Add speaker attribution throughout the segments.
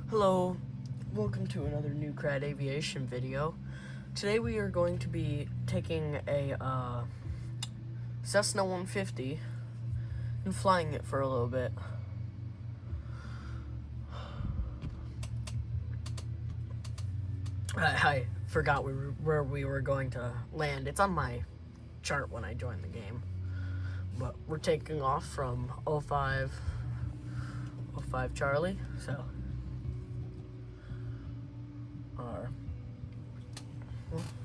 Speaker 1: Hello, welcome to another New Crad Aviation video. Today we are going to be taking a Cessna 150 and flying it for a little bit. I forgot where we were going to land. It's on my chart when I joined the game. But we're taking off from 05 Charlie, so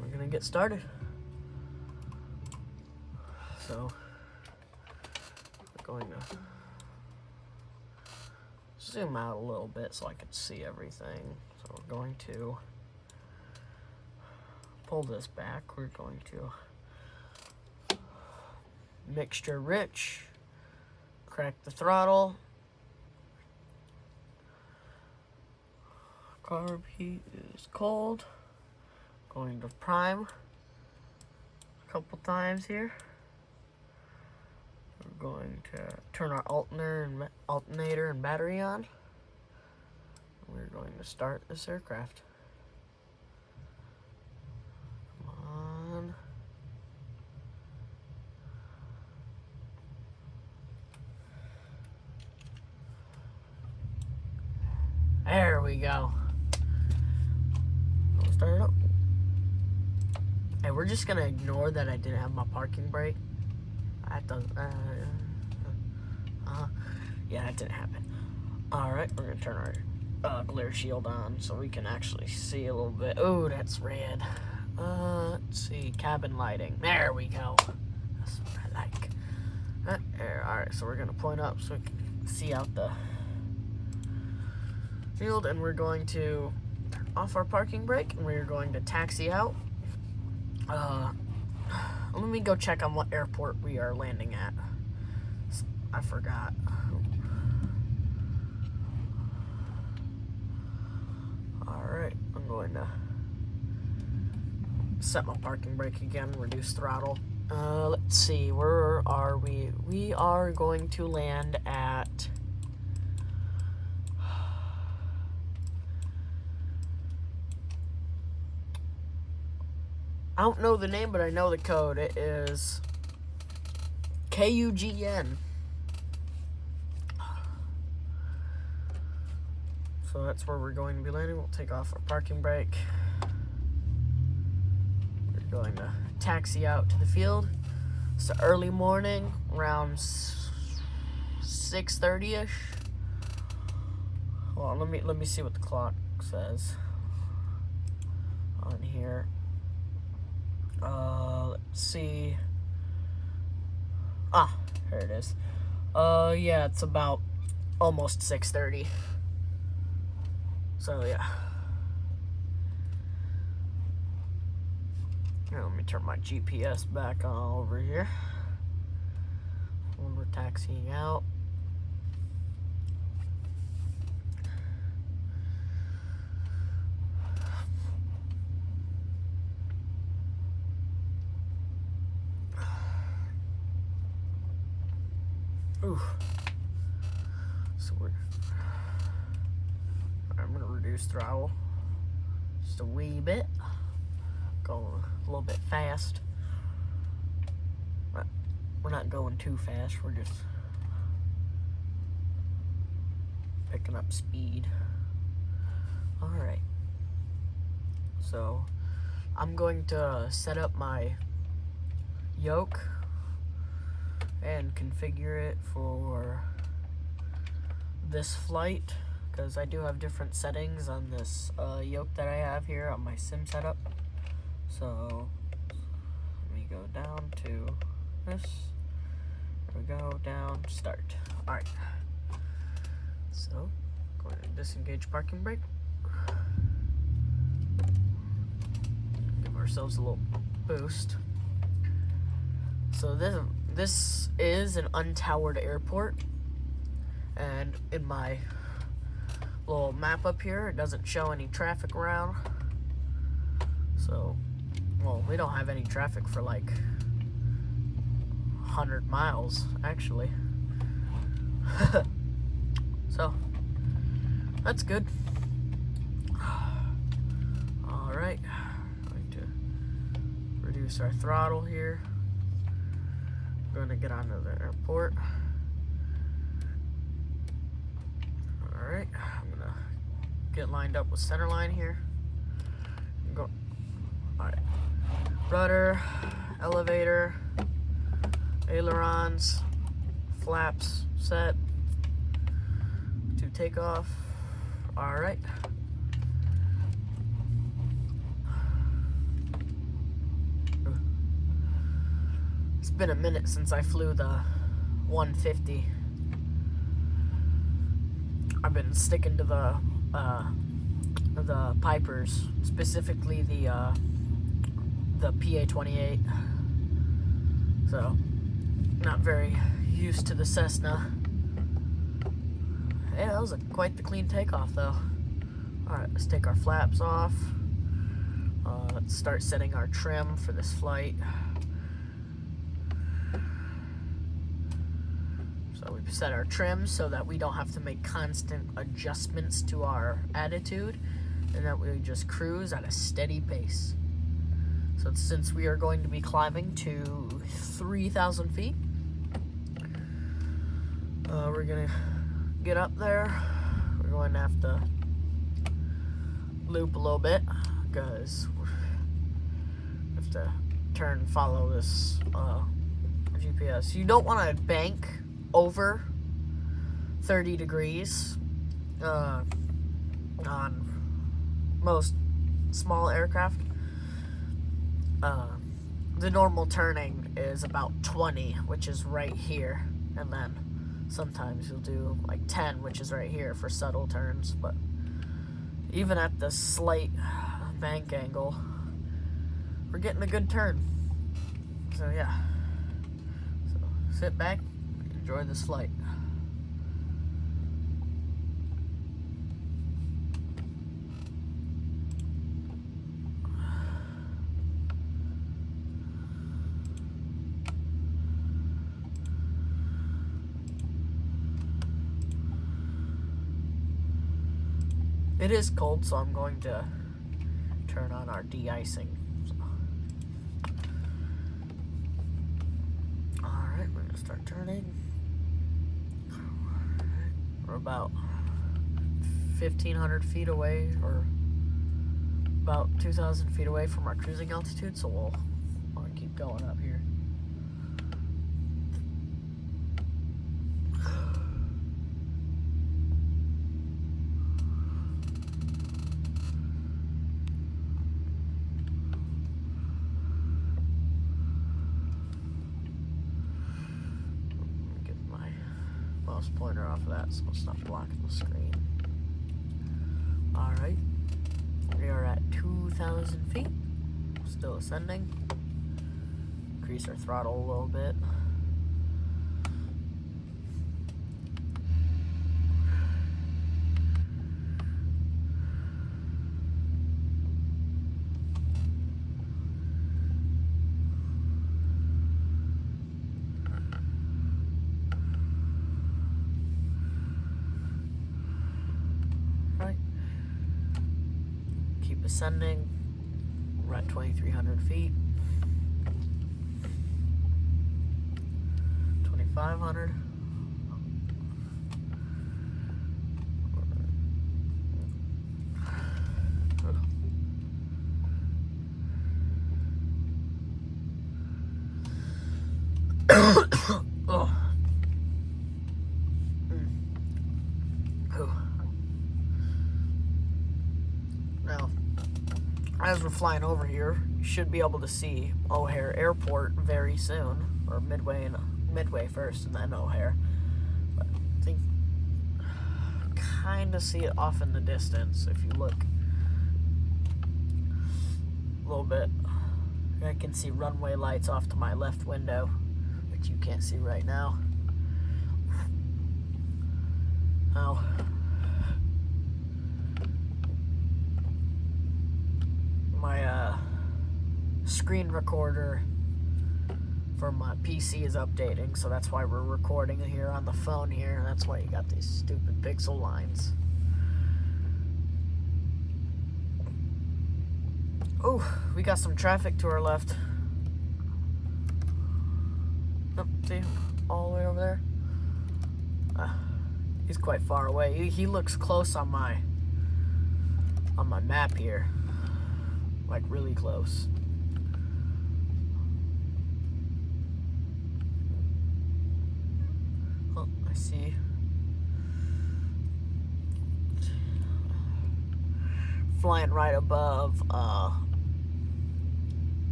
Speaker 1: we're gonna get started. So we're going to zoom out a little bit so I can see everything. So we're going to pull this back. We're going to mixture rich, crack the throttle. Carb heat is cold. Going to prime a couple times here. We're going to turn our alternator and battery on. We're going to start this aircraft. Come on. There we go. We'll start it up. Hey, we're just gonna ignore that I didn't have my parking brake. That doesn't. Yeah, that didn't happen. All right, we're gonna turn our glare shield on so we can actually see a little bit. Oh, that's red. Let's see, cabin lighting. There we go. That's what I like. There. All right, so we're gonna point up so we can see out the field, and we're going to turn off our parking brake, and we're going to taxi out. Let me go check on what airport we are landing at. I forgot. Alright, I'm going to set my parking brake again, reduce throttle. Let's see, where are we? We are going to land at I don't know the name, but I know the code. It is KUGN. So that's where we're going to be landing. We'll take off our parking brake. We're going to taxi out to the field. It's early morning, around 6:30ish. Hold on, let me see what the clock says on here. Let's see. Here it is. Yeah, it's about almost 6:30. So, yeah. Here, let me turn my GPS back on over here. When we're taxiing out. Ooh. So I'm gonna reduce throttle just a wee bit. Going a little bit fast. But we're not going too fast. We're just picking up speed. All right. So I'm going to set up my yoke and configure it for this flight, because I do have different settings on this yoke that I have here on my sim setup. So let me go down to this. There we go, down, start. All right. So going to disengage parking brake. Give ourselves a little boost. So this is an untowered airport, and in my little map up here, it doesn't show any traffic around. So, well, we don't have any traffic for like 100 miles, actually. So, that's good. Alright, going to reduce our throttle here. Going to get onto the airport. Alright, I'm going to get lined up with centerline here. Go. Alright, rudder, elevator, ailerons, flaps set to take off. Alright. It's been a minute since I flew the 150. I've been sticking to the Pipers, specifically the PA-28. So, not very used to the Cessna. Yeah, that was quite the clean takeoff, though. Alright, let's take our flaps off. Let's start setting our trim for this flight. So we've set our trim so that we don't have to make constant adjustments to our attitude, and that we just cruise at a steady pace. So since we are going to be climbing to 3,000 feet, we're going to get up there. We're going to have to loop a little bit because we have to follow this GPS. You don't want to bank over 30 degrees on most small aircraft. The normal turning is about 20, which is right here, and then sometimes you'll do like 10, which is right here for subtle turns. But even at the slight bank angle, we're getting a good turn. So yeah, so sit back, enjoy this flight. It is cold, so I'm going to turn on our de-icing. Alright, we're going to start turning. We're about 1,500 feet away, or about 2,000 feet away from our cruising altitude, so we'll keep going up here. Pointer off of that, so it's not blocking the screen. Alright, we are at 2,000 feet, still ascending. Increase our throttle a little bit. Ascending. We're at 2,300 feet. 2,500. Oh. Now, as we're flying over here, you should be able to see O'Hare Airport very soon, or Midway first, and then O'Hare. But I think kind of see it off in the distance if you look a little bit. I can see runway lights off to my left window, which you can't see right now. Now, my screen recorder for my PC is updating, so that's why we're recording here on the phone here. That's why you got these stupid pixel lines. Oh, we got some traffic to our left. Oh, see, all the way over there. He's quite far away. He looks close on my map here, like really close. Oh, I see. Flying right above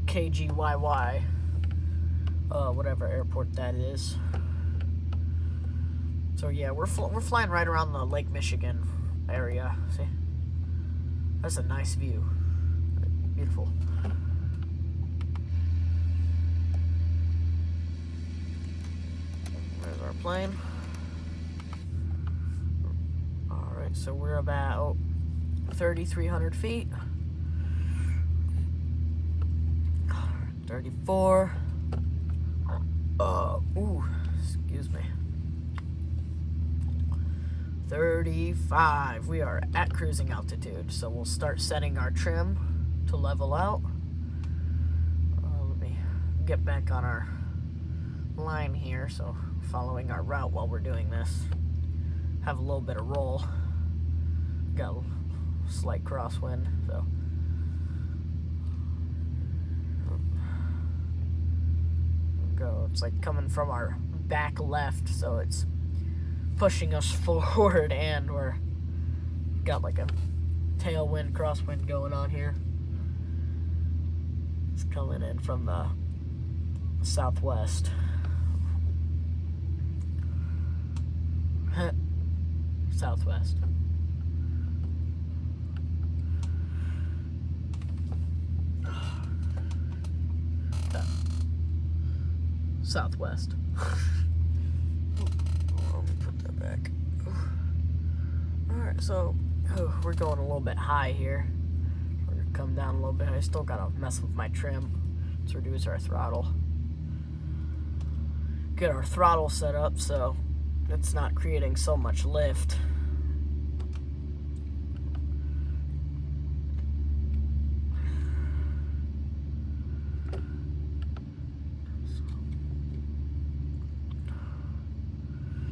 Speaker 1: KGYY, whatever airport that is. So yeah, we're flying right around the Lake Michigan area. See, that's a nice view. Beautiful. There's our plane. All right, so we're about 3,300 feet. 34. Excuse me. 35. We are at cruising altitude, so we'll start setting our trim to level out. Let me get back on our line here, so following our route while we're doing this. Have a little bit of roll. Got a slight crosswind, so. Go. It's like coming from our back left, so it's pushing us forward, and we're got like a tailwind, crosswind going on here. It's coming in from the southwest. Southwest. Southwest. Let me put that back. Alright, so we're going a little bit high here. We're gonna come down a little bit. I still gotta mess with my trim. Let's reduce our throttle. Get our throttle set up so it's not creating so much lift.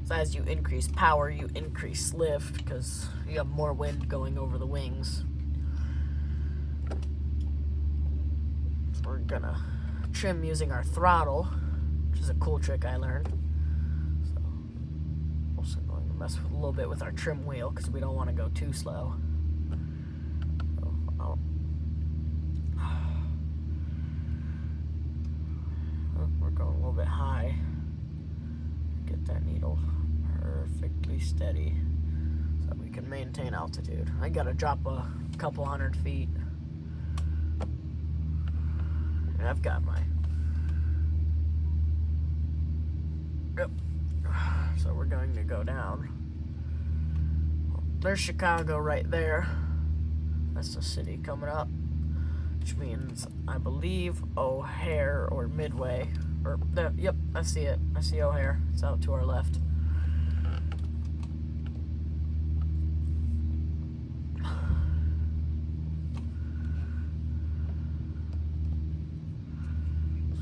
Speaker 1: So as you increase power, you increase lift because you have more wind going over the wings. So we're gonna trim using our throttle, which is a cool trick I learned. So also going to mess with a little bit with our trim wheel because we don't want to go too slow. So we're going a little bit high. Get that needle perfectly steady so we can maintain altitude. I gotta drop a couple 100 feet. And I've got my... Yep. So we're going to go down. There's Chicago right there. That's the city coming up, which means I believe O'Hare or Midway. Or yep, I see it. I see O'Hare. It's out to our left. So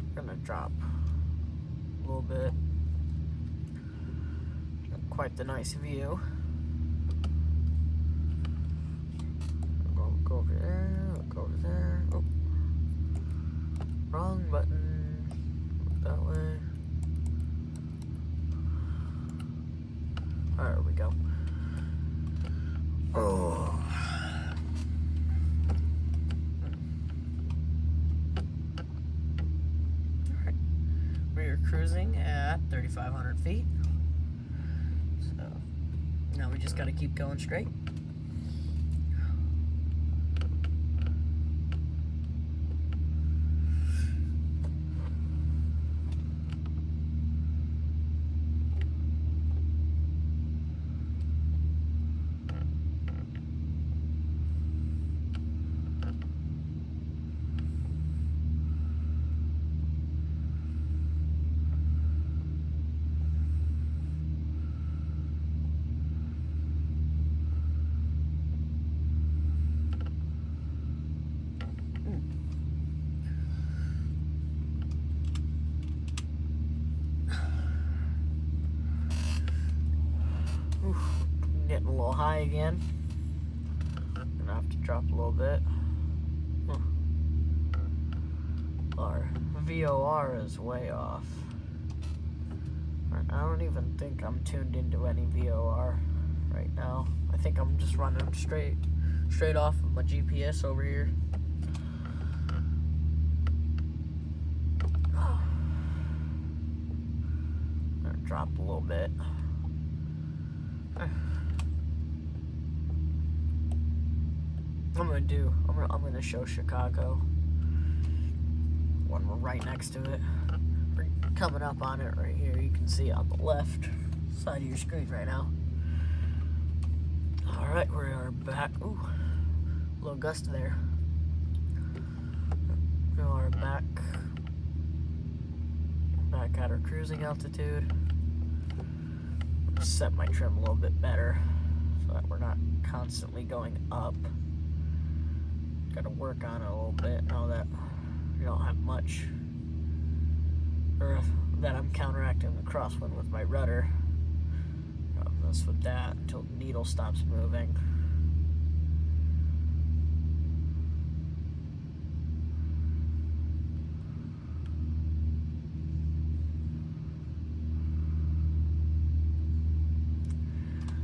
Speaker 1: we're gonna drop a little bit. Quite the nice view. We'll go over there. We'll go over there. Oh, wrong button. That way. Alright, there we go. Oh. Alright. We're cruising at 3,500 feet. So now we just gotta keep going straight. little high again. Gonna have to drop a little bit. Our VOR is way off. I don't even think I'm tuned into any VOR right now. I think I'm just running straight off of my GPS over here. Gonna drop a little bit. I'm gonna show Chicago when we're right next to it. We're coming up on it right here. You can see it on the left side of your screen right now. Alright, we are back. Ooh, a little gust there. We are back at our cruising altitude. Set my trim a little bit better so that we're not constantly going up. Got to work on it a little bit now that we don't have much, or that I'm counteracting the crosswind with my rudder. I'll mess with that until the needle stops moving.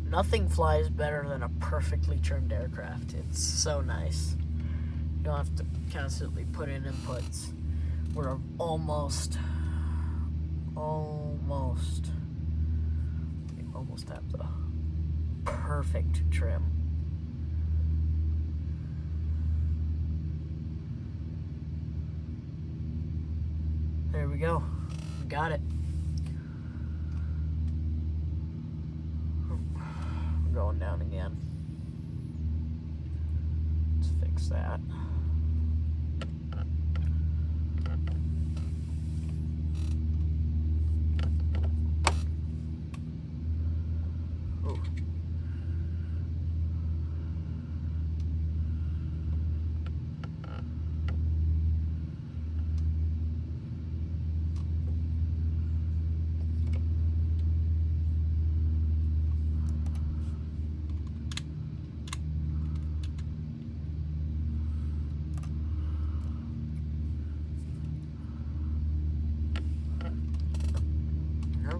Speaker 1: Nothing flies better than a perfectly trimmed aircraft. It's so nice. You don't have to constantly put in inputs. We're almost have the perfect trim. There we go. Got it. Going down again. Let's fix that. Ooh.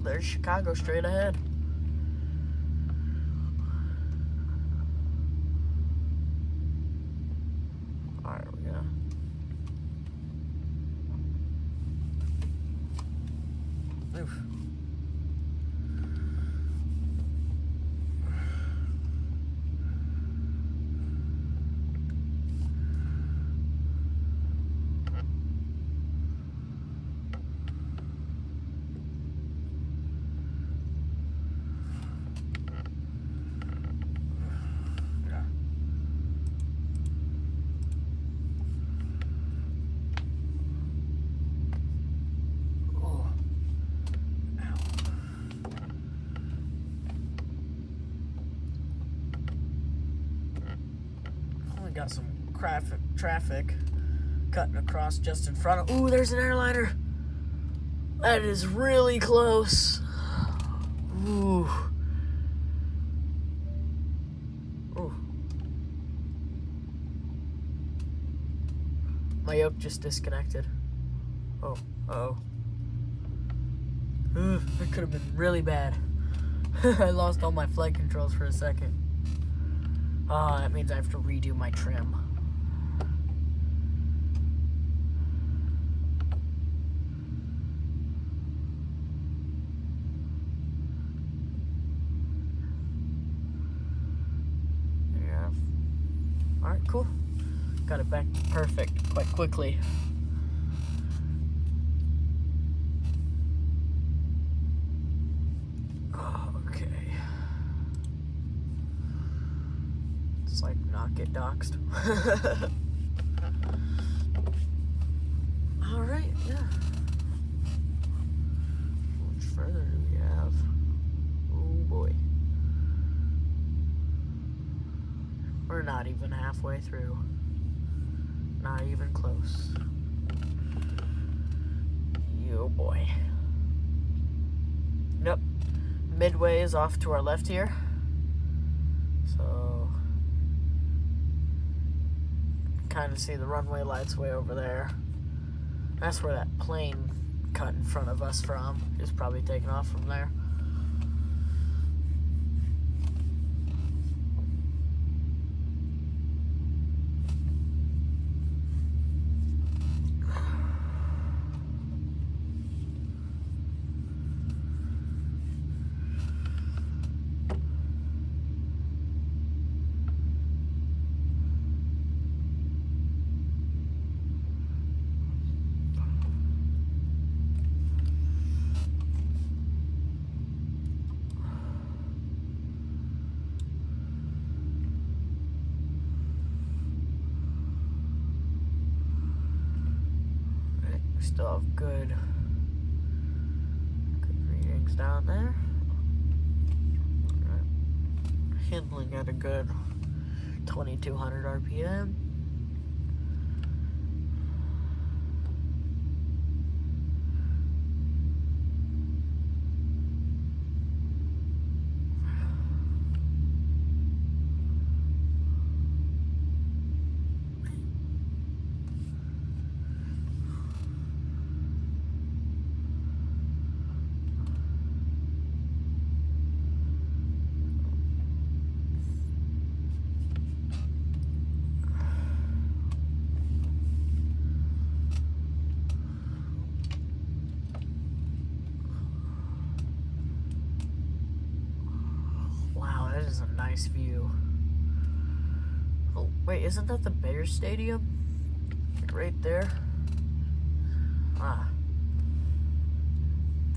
Speaker 1: There's Chicago straight ahead. Alright, we're gonna oof. Got some traffic cutting across just in front of. Ooh, there's an airliner. That is really close. Ooh. Ooh. My yoke just disconnected. Oh, uh-oh. That could have been really bad. I lost all my flight controls for a second. Oh, that means I have to redo my trim. Yeah. Alright, cool. Got it back perfect quite quickly. Like not get doxxed. All right, yeah. How much further do we have? Oh boy. We're not even halfway through. Not even close. Oh boy. Nope. Midway is off to our left here. So, kind of see the runway lights way over there. That's where that plane cut in front of us from is probably taking off from there. Still have good readings down there. Right. Handling at a good 2200 RPM. That is a nice view. Oh, wait, isn't that the Bears Stadium? Right there? Ah.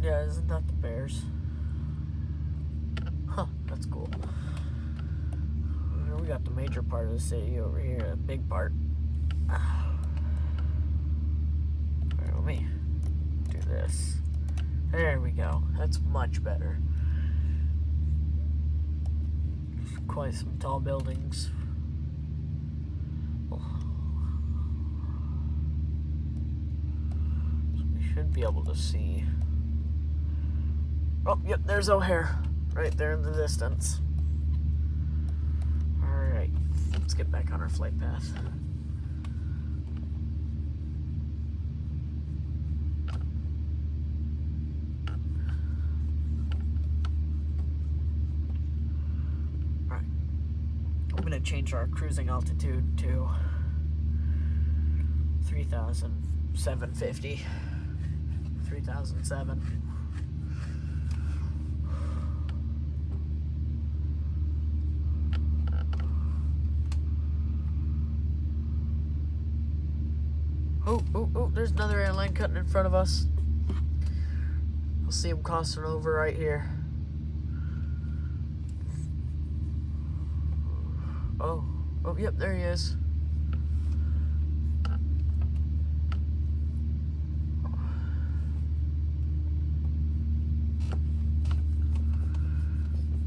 Speaker 1: Yeah, isn't that the Bears? Huh, that's cool. We got the major part of the city over here, a big part. Alright, let me do this. There we go. That's much better. Quite some tall buildings. So we should be able to see. Oh, yep, there's O'Hare right there in the distance. Alright, let's get back on our flight path. Change our cruising altitude to 3,750. 3,007. Oh, there's another airline cutting in front of us. I'll see him crossing over right here. Oh, yep, there he is.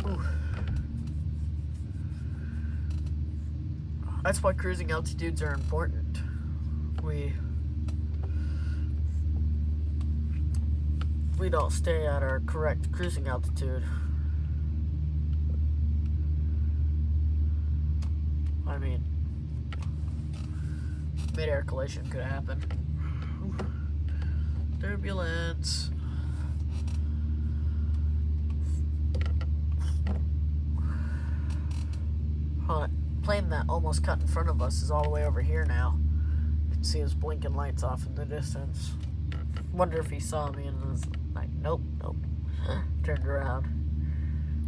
Speaker 1: Ooh. That's why cruising altitudes are important. We don't stay at our correct cruising altitude. I mean, mid-air collision could happen. Ooh. Turbulence. Huh, plane that almost cut in front of us is all the way over here now. You can see his blinking lights off in the distance. Wonder if he saw me and was like, nope. Turned around.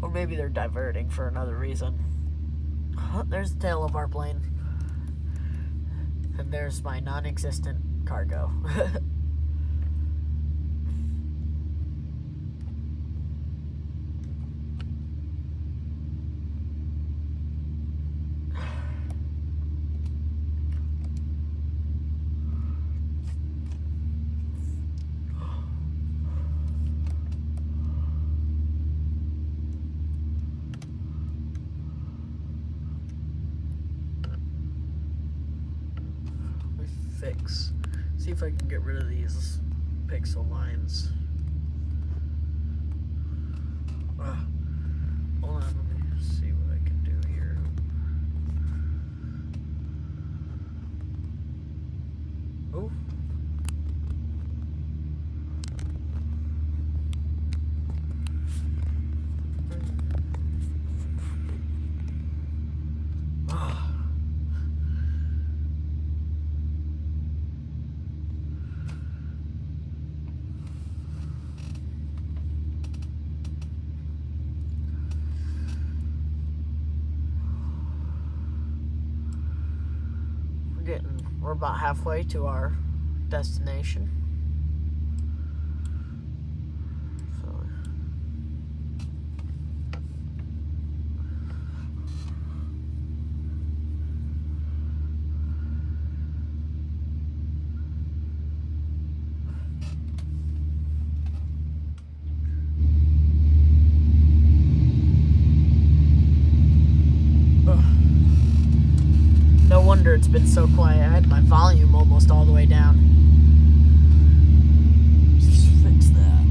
Speaker 1: Or maybe they're diverting for another reason. There's the tail of our plane. And there's my non-existent cargo. See if I can get rid of these pixel lines. Hold on, let me see what I can do here. Ooh. We're about halfway to our destination. No wonder it's been so quiet. I had my volume almost all the way down. Just fix that.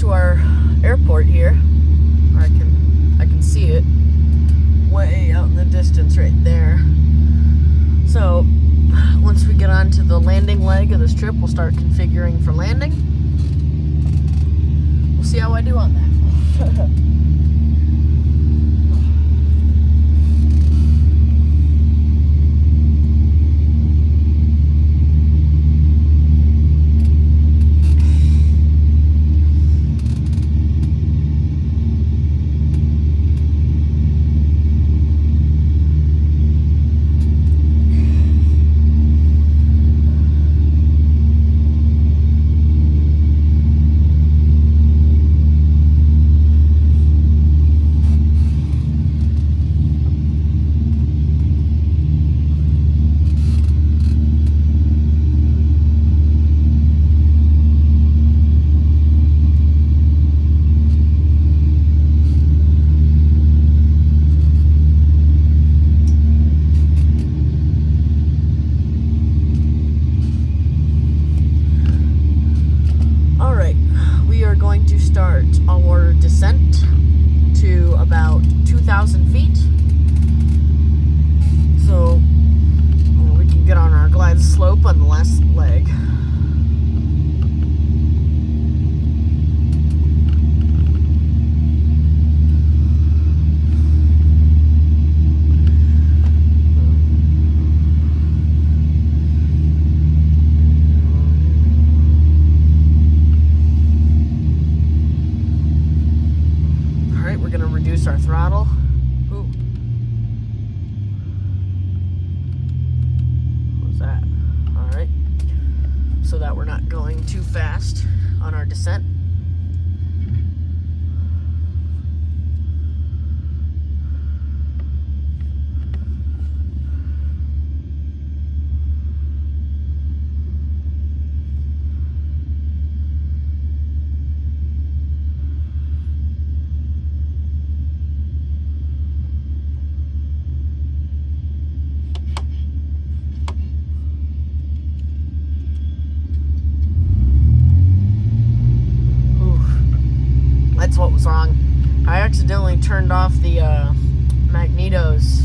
Speaker 1: to our airport here. I can see it way out in the distance right there. So once we get onto the landing leg of this trip, we'll start configuring for landing. We'll see how I do on that. Going to start our descent to about 2,000 feet, so we can get on our glide slope on the last leg. Our throttle. Ooh. What was that? Alright. So that we're not going too fast on our descent. What was wrong. I accidentally turned off the magnetos.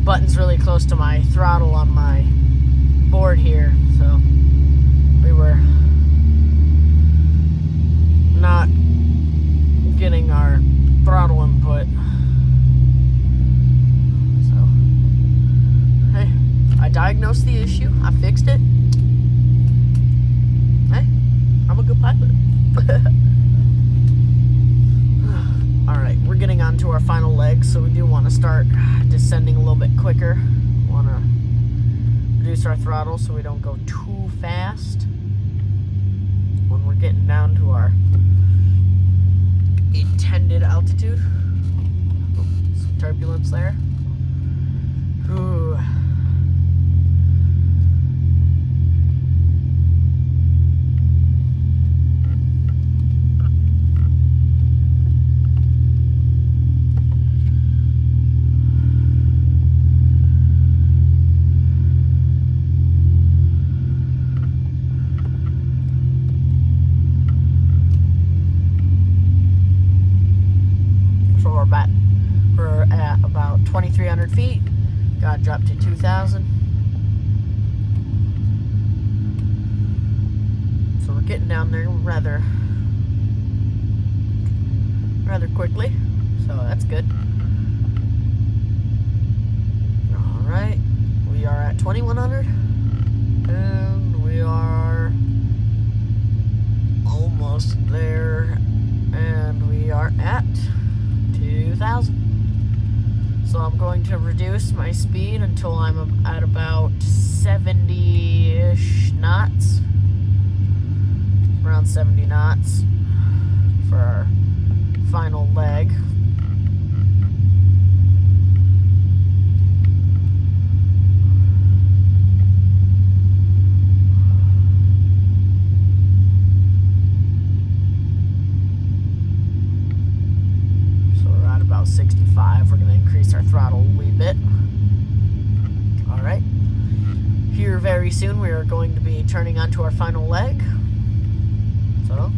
Speaker 1: Button's really close to my throttle on my board here, so we were not getting our throttle input. So, hey, I diagnosed the issue. I fixed it. Hey, I'm a good pilot. Alright, we're getting onto our final leg, so we do want to start descending a little bit quicker. We want to reduce our throttle so we don't go too fast when we're getting down to our intended altitude. Oh, some turbulence there. Ooh. We're at about 2,300 feet. Got dropped to 2,000. So we're getting down there rather quickly. So that's good. All right, we are at 2,100, and we are almost there, and we are at 2,000. So I'm going to reduce my speed until I'm at about 70-ish knots. Around 70 knots for our final leg. So we're at about 65. We're going to increase our throttle a wee bit. Alright. Here very soon we are going to be turning onto our final leg. So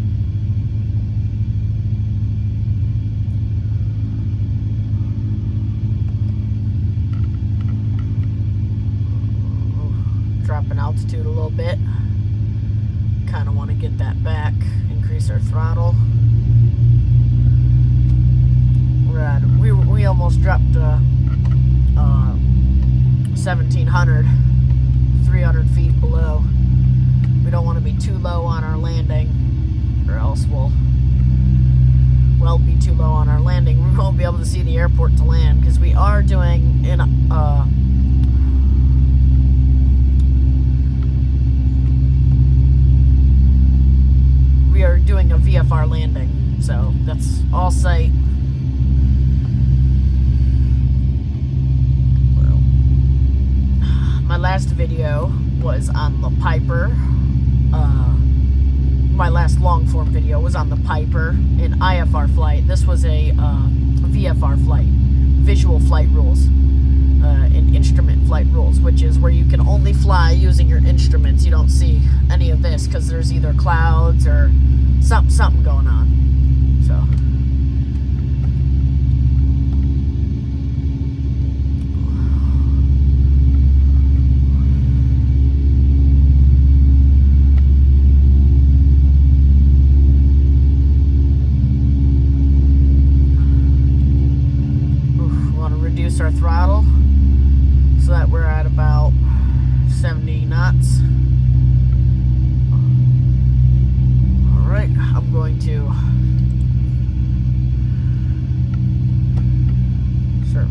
Speaker 1: altitude a little bit. Kind of want to get that back, increase our throttle. We almost dropped 1700, 300 feet below. We don't want to be too low on our landing, or else we'll be too low on our landing. We won't be able to see the airport to land, because we are doing a VFR landing, so that's all sight. Well, my last video was on the Piper. My last long form video was on the Piper in IFR flight. This was a VFR flight, visual flight rules, and instrument flight rules, which is where you can only fly using your instruments. You don't see any of this because there's either clouds or something going on. So. Our throttle so that we're at about 70 knots. Alright, I'm going to start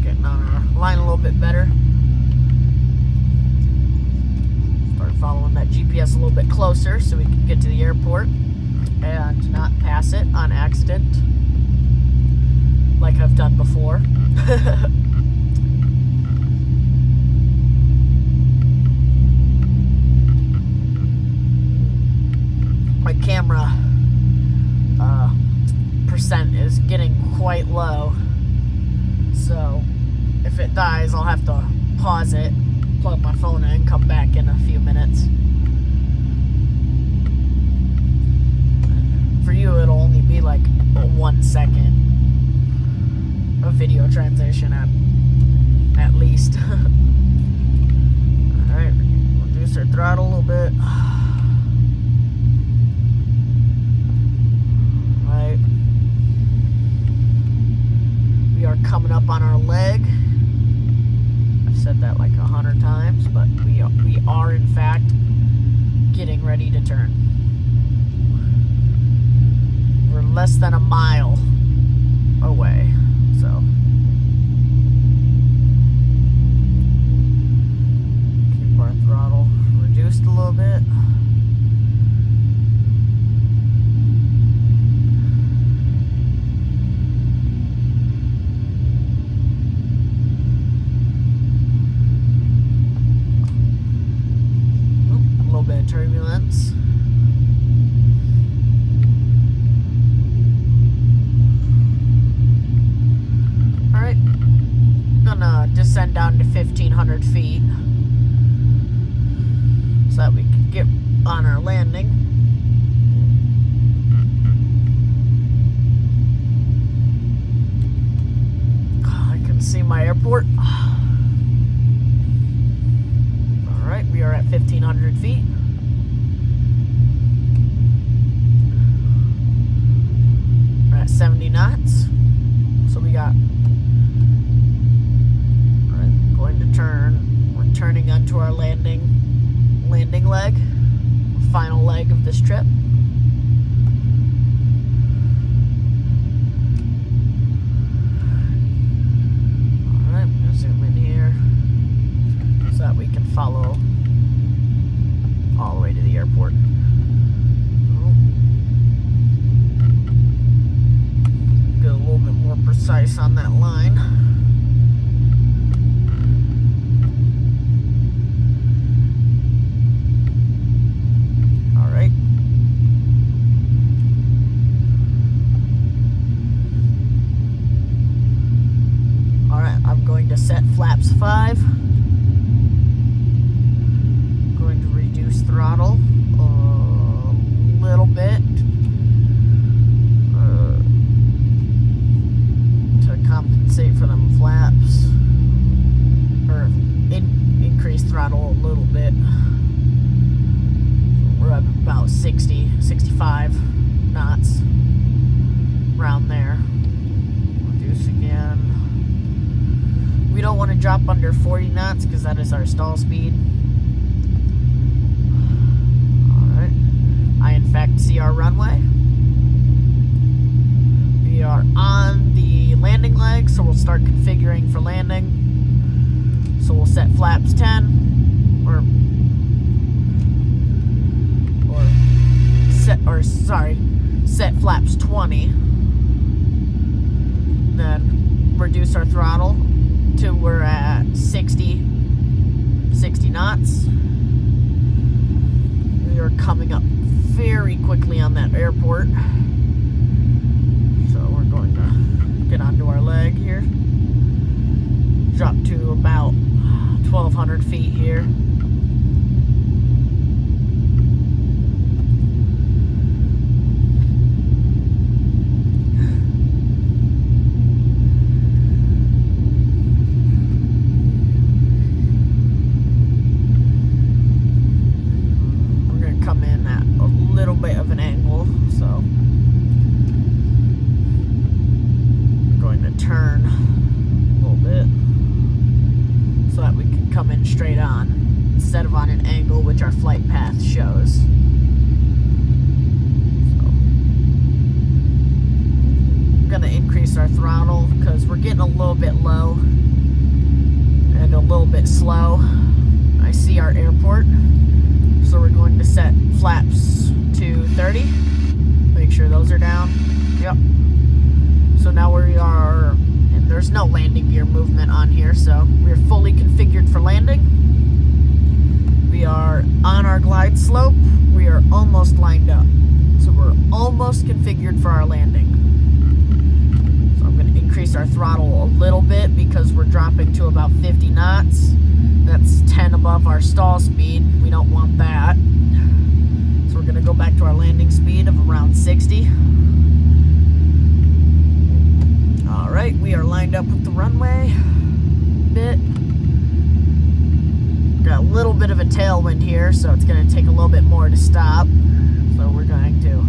Speaker 1: getting on our line a little bit better. Start following that GPS a little bit closer so we can get to the airport and not pass it on accident, like I've done before. My camera percent is getting quite low, so if it dies, I'll have to pause it, plug my phone in, and come back in a few minutes. For you, it'll only be like 1 second. A video transition at least. Alright, reduce our throttle a little bit. Alright. We are coming up on our leg. I've said that like 100 times, but we are in fact getting ready to turn. We're less than a mile away. So keep our throttle reduced a little bit. A little bit of turbulence. Descend down to 1,500 feet so that we can get on our landing. I can see my airport. Alright, we are at 1,500 feet. We're at 70 knots. So we got going to turn. We're turning onto our landing leg, final leg of this trip. Alright, I'm going to zoom in here so that we can follow all the way to the airport. Get a little bit more precise on that line. 35 knots, around there. Reduce again. We don't want to drop under 40 knots because that is our stall speed. Alright. I in fact see our runway. We are on the landing leg, so we'll start configuring for landing. So we'll set flaps 10 set flaps 20. Then reduce our throttle till we're at 60 knots. We are coming up very quickly on that airport. So we're going to get onto our leg here. Drop to about 1,200 feet here. Straight on instead of on an angle, which our flight path shows. So, I'm gonna increase our throttle because we're getting a little bit low and a little bit slow. I see our airport, so we're going to set flaps to 30. Make sure those are down. Yep. So now we are. There's no landing gear movement on here, so we're fully configured for landing. We are on our glide slope. We are almost lined up. So we're almost configured for our landing. So I'm going to increase our throttle a little bit because we're dropping to about 50 knots. That's 10 above our stall speed. We don't want that. So we're going to go back to our landing speed of around 60. Alright, we are lined up with the runway. Got a little bit of a tailwind here, so it's going to take a little bit more to stop. So we're going to.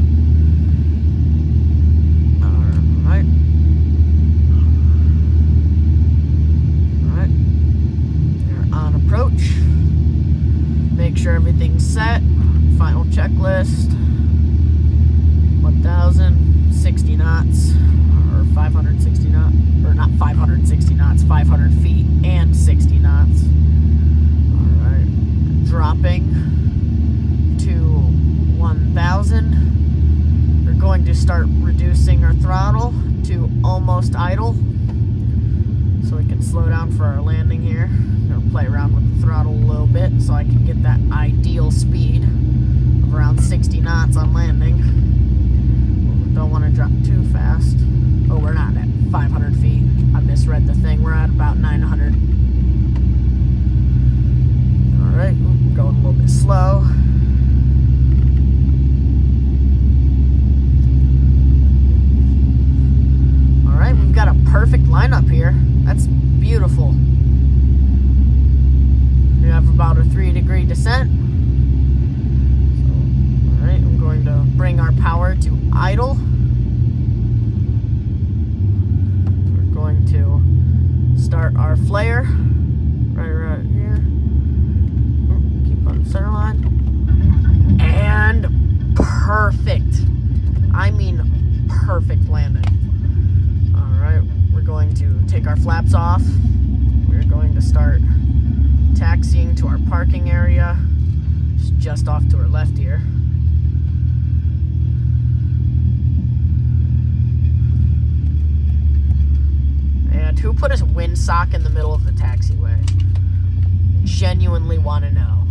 Speaker 1: Alright. Alright. We're on approach. Make sure everything's set. Final checklist. 1,060 knots. 560 knots, or not 560 knots, 500 feet and 60 knots. Alright, dropping to 1,000. We're going to start reducing our throttle to almost idle so we can slow down for our landing here. I'm going to play around with the throttle a little bit so I can get that ideal speed of around 60 knots on landing. Don't want to drop too fast. Oh, we're not at 500 feet. I misread the thing. We're at about 900. Alright, going a little bit slow. Alright, we've got a perfect lineup here. That's beautiful. We have about a 3-degree descent. So, alright, I'm going to bring our power to idle. To start our flare right here. Keep on the center line. And perfect. I mean perfect landing. Alright, we're going to take our flaps off. We're going to start taxiing to our parking area. Just off to our left here. Who put a windsock in the middle of the taxiway? Genuinely want to know.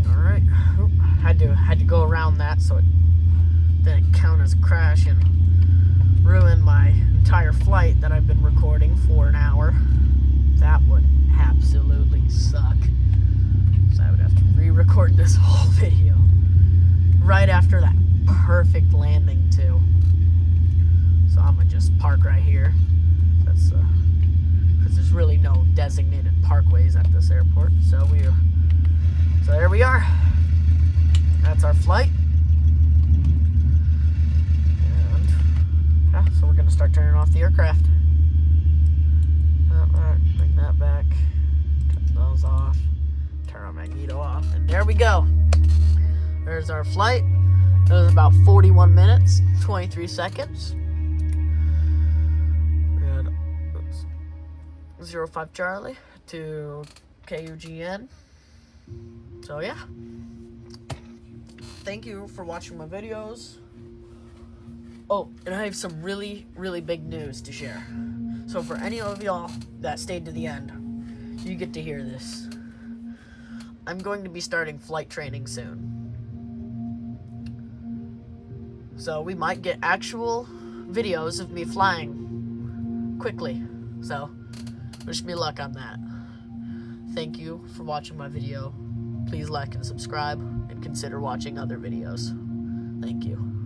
Speaker 1: Alright. Had to go around that so it didn't count as a crash and ruin my entire flight that I've been recording for an hour. That would absolutely suck. So I would have to re-record this whole video. Right after that perfect landing too. So I'm gonna just park right here. That's because there's really no designated parkways at this airport. So there we are. that's our flight. And yeah, so we're gonna start turning off the aircraft. Alright, bring that back. Turn those off. Turn our magneto off. And there we go. There's our flight. It was about 41 minutes, 23 seconds. We had 05 Charlie to KUGN. So yeah. Thank you for watching my videos. Oh, and I have some really, really big news to share. So for any of y'all that stayed to the end, you get to hear this. I'm going to be starting flight training soon. So we might get actual videos of me flying quickly. So wish me luck on that. Thank you for watching my video. Please like and subscribe and consider watching other videos. Thank you.